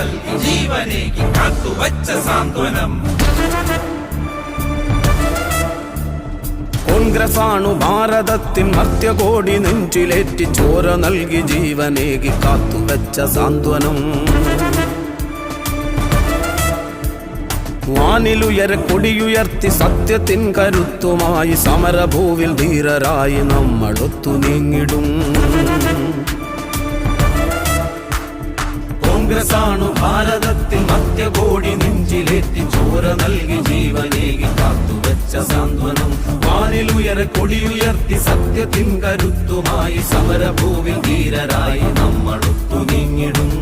നൽകി ജീവനേകി കാത്തുവച്ച സാന്ത്വനം. കോൺഗ്രസാണു ഭാരതത്തിൻ മർത്യകോടി നെഞ്ചിലേറ്റി ചോര നൽകി ജീവനേകി കാത്തുവച്ച സാന്ത്വനം. വാനിലുയര കൊടിയുയർത്തി സത്യത്തിൻ കരുത്തുമായി സമരഭൂവിൽ ധീരരായി നമ്മളൊത്തു നീങ്ങിടും. കോൺഗ്രസാണു ഭാരതത്തിൻ മധ്യകോടി നെഞ്ചിലേറ്റി ചോര നൽകി ജീവനേകി കാത്തുവച്ച സാന്ത്വനം. വാനിലുയര കൊടിയുയർത്തി സത്യത്തിൻ കരുത്തുമായി സമരഭൂവിൽ ധീരരായി നമ്മളൊത്തു നീങ്ങിടും.